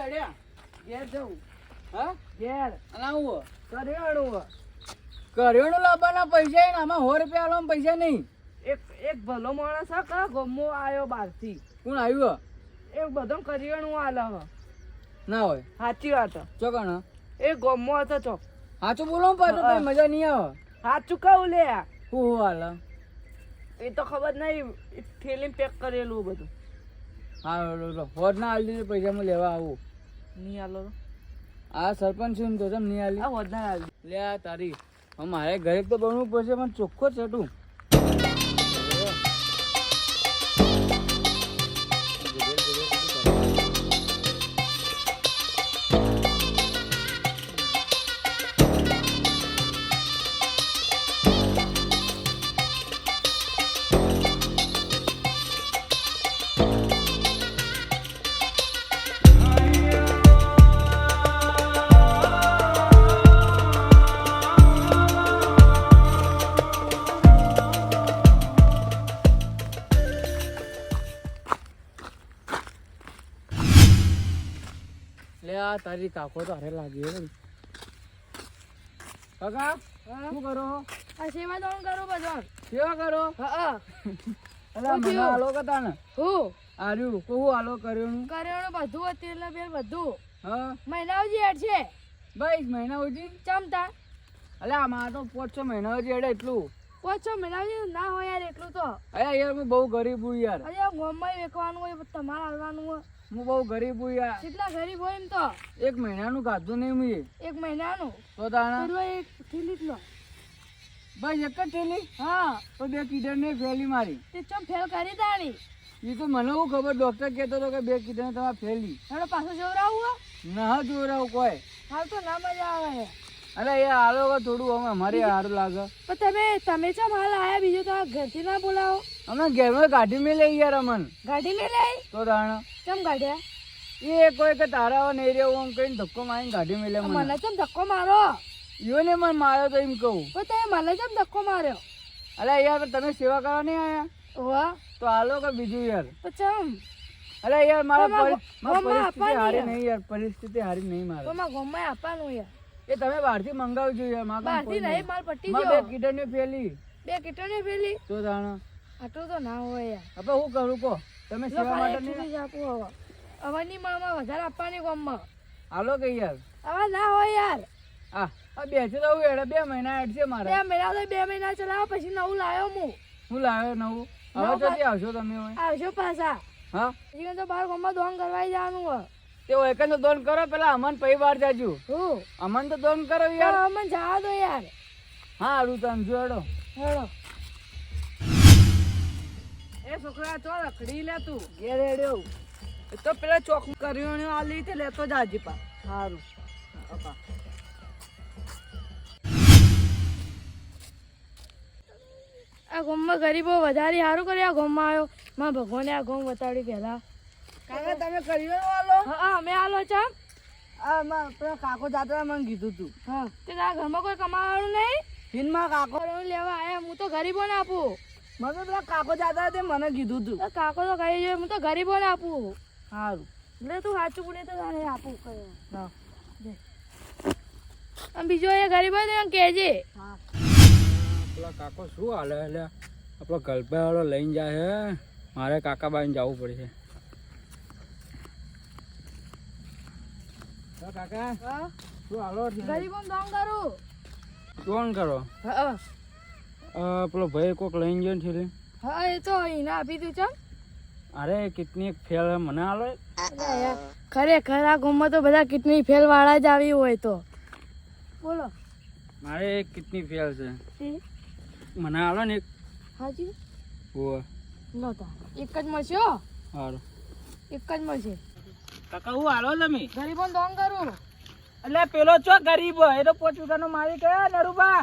હેડ્યા ઘેર જવું હા ઘેર અને આવું કરિયાણું કરિયાણું લાવવાના પૈસા ને આમાં 100 રૂપિયા આલવાના પૈસા નહીં. એક ભલો માણસ હા કા ગમો આવ્યો બહારથી કોણ આવ્યું? એક બધો કરિયાણું આલે હ ના હોય સાચી વાત ચોકણ એ ગમો હતો ચોક સાચું બોલો પાછું તો મજા નહીં આવે. સાચું કહું લે હું હાલ એ તો ખબર નહીં થેલી પેક કરેલું બધું હા હોદ ના હાલ દીધું પૈસા હું લેવા આવું. નહીં આલો આ સરપંચ છું તો તમે નહીં હાલી આ વધના હાલ લે આ તારી મારે ઘરે તો બનવું પડશે પણ ચોખ્ખો ચટું. તારી કાકો તો હારે લાગી કાકા શું કરો? આ સેવા દોણ કરો બધો સેવા કરો? હા અલા મને હાલો કતા ને હું આર્યું કોહું હાલો કર્યું બધું તેલ બેલ બધું હા મહિના ઉજી હેડ છે 22 મહિના ઉજી ચમતા અલા આમાં તો 5-6 મહિના ઉજી હેડે એટલું 5-6 મહિના ઉજી ના હોય યાર એટલું તો અરે યાર હું બહુ ગરીબ હું યાર. અરે ગોમમાં વેકવાનું હોય તમારે હાલવાનું હોય હું બહુ ગરીબ હું યાર. કેટલા ગરીબ હોય એમ તો 1 મહિનાનું ખાધું નહીં હું 1 મહિનાનું તો તાણા પેલો એક થેલી જ લો બસ એક જ થેલી. હા તો 2 કીડર ને ફેલી મારી તે ચમ ફેલ કરી દાણી એ તો મને શું ખબર ડોક્ટર કહેતો હતો કે 2 કીડર ને તમારે ફેલી હેડો પાછું જોવરાવું ના જોરાવ કોઈ હાલ તો ના મજા આવે અરે એ હાલો થોડું અમે અમારે સારું લાગે પણ તમે ચમ હાલ આયા બીજું તો ઘરથી ના બોલાવો અમે ઘેરમાં ગાડી મેં લઈ યાર અમન ગાડી મે લઈ તો તાણા ચમ ગાડ્યા એ કોઈ કે તારા નહીં રહ્યો આમ કઈને ધક્કો મારીને ગાડી મેં લે મને ચમ ધક્કો મારો યો ને મને માર્યો તો એમ કહું તો તમે મને ચમ ધક્કો માર્યો અરે યાર તમે સેવા કરવા નહીં આયા વાહ તો હાલો કે બીજું યાર તો ચમ અરે યાર મારી ગોમાં પરિસ્થિતિ હારી નહીં યાર પરિસ્થિતિ હારી નહીં મારે તો માં ગોમાં આપવાનું યાર એ તમે બહારથી મંગાવજો યાર મારે બહારથી નહીં માલ પટ્ટી મારે જો 2 કીડર ને ફેલી 2 કીટોને ફેલી તો તાણા આટલું તો ના હોય યાર હવે હું કરું કો તમે સેવા માટે નહીં આપું હવે અવરની મામાં વધારે આપવાની ગોમમાં હાલો કે યાર હવે ના હોય યાર આ બેસી રહું યાર 2 મહિના હેડશે મારે 2 મહિના તો 2 મહિના ચલાવો પછી નવું લાવ્યો હું લાવ્યો નવું હવે જલ્દી આવશો તમે આવશો પાછા હા જીવન તો બહાર ગામમાં દોન કરવા જવાનું હોય તે એકન તો દોન કરો પેલા અમન પૈ બહાર જાજો હું અમન તો દોન કરો યાર અમન જવા દો યાર હા હારું તને જોડો હેડો એ છોકરા ચો રખડી લે તું ઘેર હેડ્યો તો પેલા ચોક કર્યો આલી તે લેતો જાજી પા સારું આ ગામમાં ગરીબો વધારે સારું કર્યું આ ગામમાં આવ્યો માં ભગવાને આ ગામ બતાડી પહેલા કાકા તમે કર્યો વાલો હા અમે આલો ચા આ માં પેલા કાકો જાત્રા મને કીધું તું હા તે તારા ઘરમાં કોઈ કમાવાનું નહીં હિનમાં કાકો લેવા આયા હું તો ગરીબોને આપું મને પેલા કાકો જાત્રા તે મને કીધું તું કાકો તો કહી જોઈએ હું તો ગરીબોને આપું સારું એટલે તું સાચું બોલે તો તારે આપું હા અને બીજો એ ગરીબો ને કહેજે હા પેલા કાકો શું હાલે એટલે આપણો ગલપે વાળો લઈને જાય હે મારે કાકા બાઈને જવું પડશે કાકા શું હાલો ગરીબો દોન કરું કોણ કરો હા પેલો ભાઈ કોક લઈને ગયો છે હા એ તો એને આપી દઉં ચમ અરે કિતની ફેલ મને હાલો ખરેખર આ ગામમાં તો બધા કિડની ફેલ વાળા જ આવી હોય તો બોલો મારે કિતની ફેલ છે એ મને હાલો ને હાજી ઓહ લો તા એક જ મળશે સારું એક જ મળશે કાકા હું હાલો તમે ગરીબો દોન કરું એટલે પેલો ચો ગરીબ એ તો 5 વીઘાનો માલિક હે નરુબા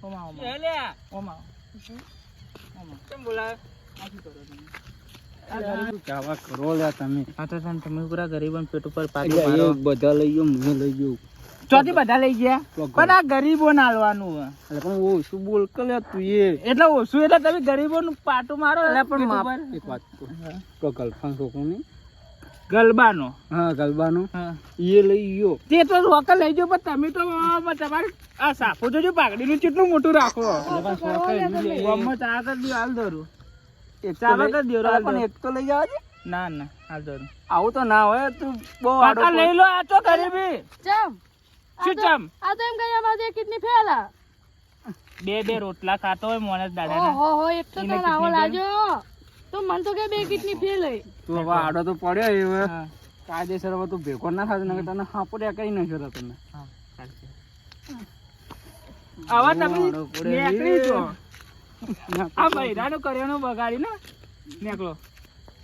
ઓમા ઓમા કેમ બોલાય આખી કરો તમે આ ગરીબ કાવા કરો લે તમે આ તો તમે પૂરા ગરીબોને પેટ ઉપર પાડી મારો બધા લઈ ગયો મને લઈ ગયો ચોથી બધા લઈ ગયા પણ આ ગરીબોને હાલવાનું એટલે પણ ઓછું બોલ કે લે તું એટલે ઓછું એટલે તમે ગરીબોનું પાટું મારો એટલે પણ એક વાત તો ગર્લફ્રેન્ડ છોકરો નહીં ગલબાનો હા ગલબાનો હા એ લઈ ગયો. તે તો રોકડ લઈ જાઓ પણ તમે તો તમારે આ સાફો જોજો પાઘડીનું કેટલું મોટું રાખો ગમમાં ચા કરી દો હાલ દોરું ચાલો કરી દો હાલ પણ એક તો લઈ જવા દે. ના ના હાલ દોરું આવું તો ના હોય, તું બહુ કાકા લઈ લો આ તો ગરીબી ચમ શું ચમ આ તો એમ કહી અમારે કિડની ફેલ આ. બે રોટલા ખાતો હોય મોણસ દાદા ઓહો એક તો તને આવો લાજો તો મન તો કે બે કિડની ફેલ હે. તું હવે આડો તો પડ્યો હવે હા કાયદેસર હવે તું ભેગો ના થાય ને તને હાપડે કઈ નાખ્યો તને. હા ચાલશે આવા તમે નીકળી જો આ બૈરાનું કર્યાનું બગાડી ને નીકળો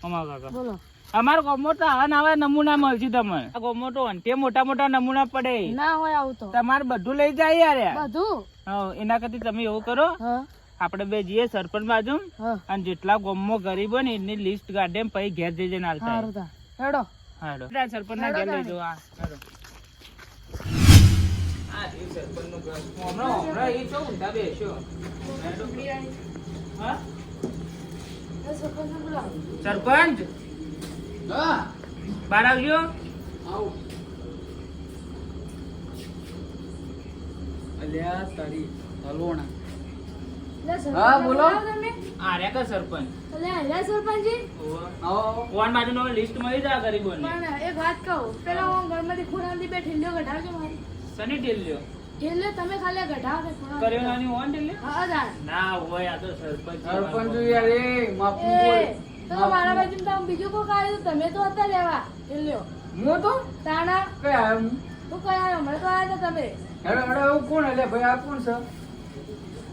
અમાર કાકા બોલો અમારો ગોમો તો આવા નવા નમૂના મળશે તમને આ ગોમો તો અંતે મોટા મોટા નમૂના પડે ના હોય આવું તો તમારે બધું લઈ જાય યાર બધું. હા એના કરતી તમે એવું કરો હા આપણે બે જઈએ સરપંચ બાજુ હા અને જેટલા ગોમમાં ગરીબ હોય ને એની લિસ્ટ કાઢે પછી ઘેર જઈ જઈને હાલતા સારું તા હેડો હાલો સરપંચ ના ઘેર લઈ જાઓ હાલો આ જે સરપંચ નું ઘર હમણાં એ છો ઊંધા બેસ્યો હા સરપંચ હા બહાર આવજો આવ. અલ્યા તારી તલોણા. હા, બોલો. આર્યા કા સરપંચ સરપંચજી આવો કોણ બાજુ નો લિસ્ટ મળી જાય ગરીબોને પણ એક વાત કહું પેલા હું ઘરમાંથી ખોરામાંથી બે ઠેલ્યો કઢાવજો મારી સની ઢીલ્યો ઠેલ્યો તમે ખાલી કઢાવો કે ખોરાક કર્યો નાની ઓન ઢીલ્યો હા દાન ના હોય આ તો સરપંચ છે. સરપંચ યાર એ માફી એ બોલ. તો મારા બાજુ તો બીજું કોઈ કાઢ્યું તમે તો હતા લેવા ઠેલ્યો હું તો તાણા કઈ આવ્યો હું? તું કયા હમણાં તો આવ્યા હતા તમે હેડો હેડો એવું કોણ એટલે ભાઈ આ કોણ છે?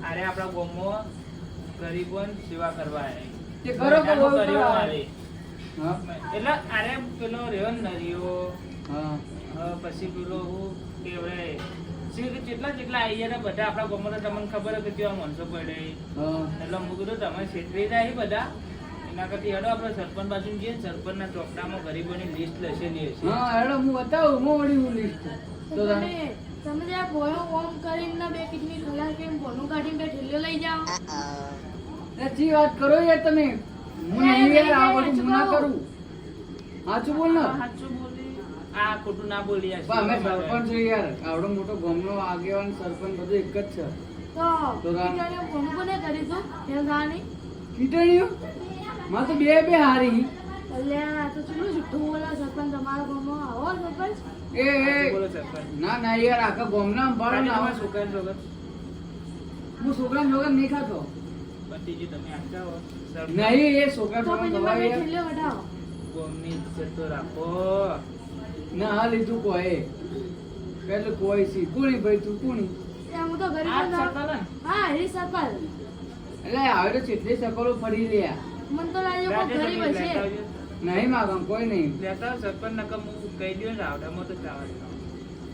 અરે આપણા ગામમાં ગરીબોને સેવા કરવા આવે તે કરો કે મહિનાનો બહુ કર્યો કરો. આવે હા એટલે અરે પેલો રહ્યો ને નરિયો હા પછી પેલો હું કેવડે જેટલા જેટલા આવી ગયા બધા આપણા ગામમાં તો તમને ખબર કે કેવા માણસો પડે હા એટલે હું કીધું તમે છેતરી જાય બધા એના કરતી હેડો આપણે સરપંચ બાજુ જઈએ સરપંચના ચોપડામાં ગરીબોની લિસ્ટ લખેલી હશે હા હેડો હું બતાવું હું વળી હું લિસ્ટ તો તમે તમે જ્યાં ભોયો ઓમ કરીને બે કિડની ખલાસ કેમ ભોનું કાઢીને બે ઠેલ્યો લઈ જાઓ સાચી વાત કરો યાર તમે. હું નહીં યાર આ બધું હું ના કરું. સાચું બોલ ને. સાચું બોલી આ ખોટું ના બોલી આ પણ અમે સરપંચ છીએ યાર. આવડો મોટો ગામનો આગેવાન સરપંચ બધું એક જ છે. તો તો રામ. કિડનીઓ ભોનું કોને કરી દો ફેલ થવાની કીટણીઓ માં તો બે હારી. એટલે આ તો ચેટલું જુઠ્ઠું બોલો સરપંચ તમારા ગામમાં આવો સરપંચ એ બોલો સરપંચ ના ના યાર આખા ગામના અંબાડો ના તમારા આવે. છોકરાને વગર હું છોકરાને વગર નહીં ખાતો. પતિજી તમે આટલા હો. નહીં એ છોકરા તો પછી ખવાય બે યાર. ઠેલ્યો કઢાવો ગામની ઇજ્જત તો રાખો ના હા લીધું કોઈ એટલે કોઈ સી કોણી ભાઈ તું કોણી એ હું તો ગરીબ આ જ ના- સકલ હા એ સરપંચ એટલે હવે તો ચેટલી સકલો ફરી લ્યા મને તો લાગ્યો કોઈ ગરીબ હશે નહીં માગમ કોઈ નહીં લેતા સરપંચ નકમ હું કહી દઉં ને આવડામાં તો ચાવા દે.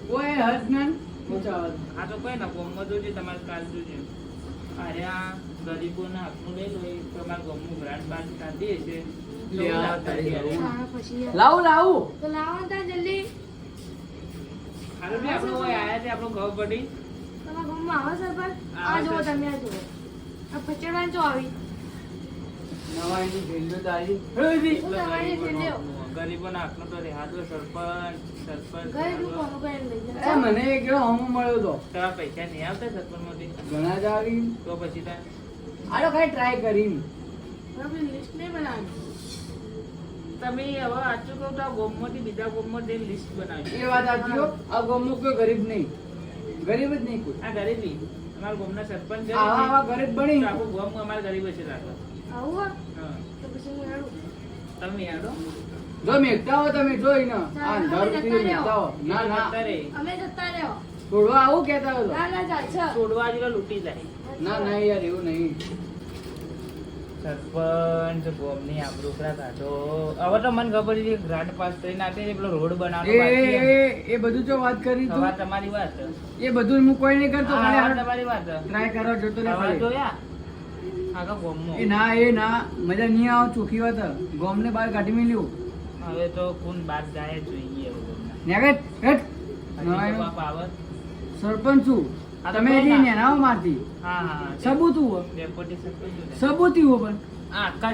કોઈ હદ ના હું ચાવત. આ તો કોઈ ના ગામમાં જોજે તમારે કાલ જોજે અરે આ ગરીબોના હાથનું લઈ લો એ તમારા ગામનું બ્રાન્ડ બાન્ડ કાઢી હશે લે આ તારી હારું હા, પછી યાર. લાવું લાવું તો લાવો ને ત્યાં જલ્દી બી આપણું હોય આયા છે આપણું ખબર પડી તમારા ગામમાં આવો સરપંચ આવે આ જુઓ છે. તમે આ જુઓ આ પચડવાન ચો આવી નવાઈની ભેલ્યો તારી શું તમારી ઠેલ્યો ગરીબોના હાથનું તો રેહાદો સરપંચ સરપંચ ગરીબ કોનું કઈ લઈ એ જાય મને એક એવો હમો મળ્યો તો તમારા પૈસા નહીં આવતા સરપંચમાંથી ઘણા જ આવી તો પછી તાર આલો ખાલી ટ્રાય કરી આપણી લિસ્ટ નહીં બનાવવાની તમે હવે સાચું કહું તો આ ગામમાંથી બીજા ગામમાં જઈને લિસ્ટ બનાવજો એ વાત સાચી હો. આ ગામમાં કોઈ ગરીબ નહીં ગરીબ જ નહીં કોઈ આ ગરીબી અમારા ગામના સરપંચ આવા આવા ગરીબ બની તો આખું ગામ અમારા ગરીબ છે રાખો આવું હોય હા તો પછી હું હેડું તમે યાડો જો મેકતા હો તમે જોઈ ને આ ધરતી મેકતા હો ના ના અત્યારે અમે જતા રહ્યો છોડવા આવું કહેતા હો તો. ના ના ચાલશે છોડવા જેવા લૂંટી જાય ના ના યાર એવું નહીં સરપંચ ગામની આબરૂખરા કાઢો હવે તો મને ખબર છે ગ્રાન્ટ પાસ કરીને આપે છે પેલો રોડ બનાવવાનો એ બાકી છે. એ બધું જો વાત કરી તું હવે તમારી વાત એ બધું હું કોઈ નહીં કરતો હા, ખાલી હવે આ તમારી વાત ટ્રાય કરો જોતો લે હવે ખાલી. જોયા આખા ગામમાં એ ના મજા નહીં આવે ચોખ્ખી વાત ગોમને બહાર કાઢી મેલ્યું હવે તો કોણ બાદ જાય જોઈએ હવે ગામના. નેગેટ હેટ હજી તો નવાઈનો બાપ આવે. સરપંચ છું આ તો તમે કોણ જે ના? નેનાઓ મારતી હા હા સબૂત હો ડેપ્યુટી સરપંચ જોડે. સબૂતી હો પણ આ આખા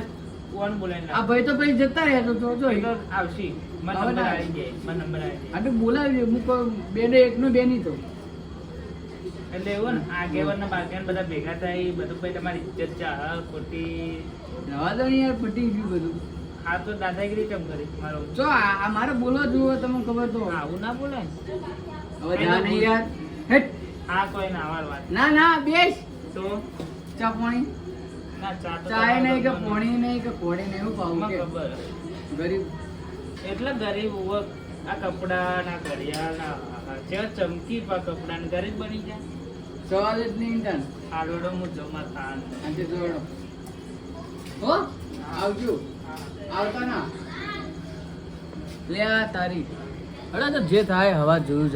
કોણ બોલાય આ ભાઈ તો પછી જતા રહ્યા તો જો એ તો આવશે મને હવે નંબર ના. આવી જાય મને નંબર આવી જાય આ તો બોલાવી હું કહું બે ને એકનો બે નહીં તો એટલે એવું ને આગેવાન ના બાગેવાન બધા ભેગા થાય બધું પછી તમારી ઇજ્જત ચાહ ખોટી રવા દો ને યાર પટી ગયું બધું આ તો દાદાગીરી કેમ કરી મારો જો આ મારે બોલવા જુઓ તમને ખબર તો આવું ના બોલે ને. હવે જા નહીં યાર હેટ આ કોઈ ના આવાર વાત ના ના બેસ તો ચા પાણી ના ચા તો ચાય નહીં કે તમારે પાણી નહીં કે કોડી નહીં એવું પાવું મને કે ખબર ગરીબ એટલે ગરીબ ઉવક આ કપડા ના ઘડિયાળ ના જેવા ચમકી પા કપડા ને ગરીબ બની જાય સવાલ જ નહીં તન આડોડો હું જમા ખાન આજે જોડો હો આવજો આવતા ના લે આ તારી અરે તો જે થાય હવા જોયું